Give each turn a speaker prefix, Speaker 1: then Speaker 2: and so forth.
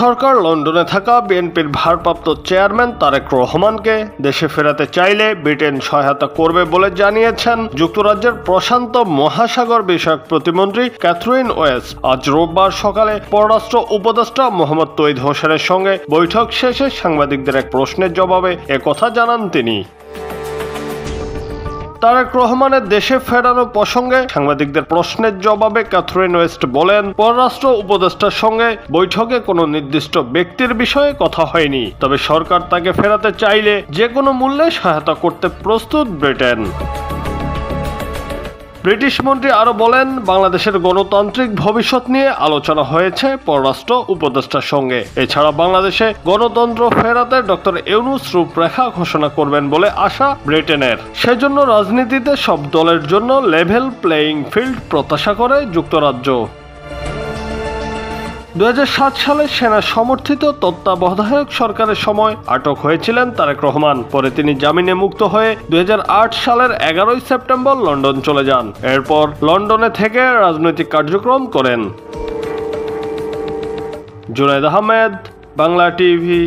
Speaker 1: সরকার লন্ডনে থাকা বিএনপির ভারপ্রাপ্ত চেয়ারম্যান তারেক রহমানকে দেশে ফেরাতে চাইলে ব্রিটেন সহায়তা করবে বলে জানিয়েছেন যুক্তরাজ্যের প্রশান্ত মহাসাগর বিষয়ক প্রতিমন্ত্রী ক্যাথরিন ওয়েস। আজ রোববার সকালে পররাষ্ট্র উপদেষ্টা মোহাম্মদ তৌহিদ হোসেনের সঙ্গে বৈঠক শেষে সাংবাদিকদের এক প্রশ্নের জবাবে একথা জানান তিনি। তারেক রহমানের দেশে ফেরানো প্রসঙ্গে সাংবাদিকদের প্রশ্নের জবাবে ক্যাথরিন ওয়েস্ট বলেন, পররাষ্ট্র উপদেষ্টার সঙ্গে বৈঠকে কোনো নির্দিষ্ট ব্যক্তির বিষয়ে কথা হয়নি, তবে সরকার তাকে ফেরাতে চাইলে যে কোনো মূল্যে সহায়তা করতে প্রস্তুত ব্রিটেন। ব্রিটিশ মন্ত্রী আরও বলেন, বাংলাদেশের গণতান্ত্রিক ভবিষ্যৎ নিয়ে আলোচনা হয়েছে পররাষ্ট্র উপদেষ্টার সঙ্গে। এছাড়া বাংলাদেশে গণতন্ত্র ফেরাতে ডক্টর ইউনূস রূপরেখা ঘোষণা করবেন বলে আশা ব্রিটেনের। সেজন্য রাজনীতিতে সব দলের জন্য লেভেল প্লেয়িং ফিল্ড প্রত্যাশা করে যুক্তরাজ্য। 2007 সালে সেনা সমর্থিত তত্ত্বাবধায়ক সরকারের সময় আটক হয়েছিলেন তারেক রহমান। পরে তিনি জামিনে মুক্ত হয়ে 2008 সালের 11 সেপ্টেম্বর লন্ডন চলে যান। এরপর লন্ডনে থেকে রাজনৈতিক কার্যক্রম করেন। জুনায়েদ আহমেদ, বাংলা টিভি।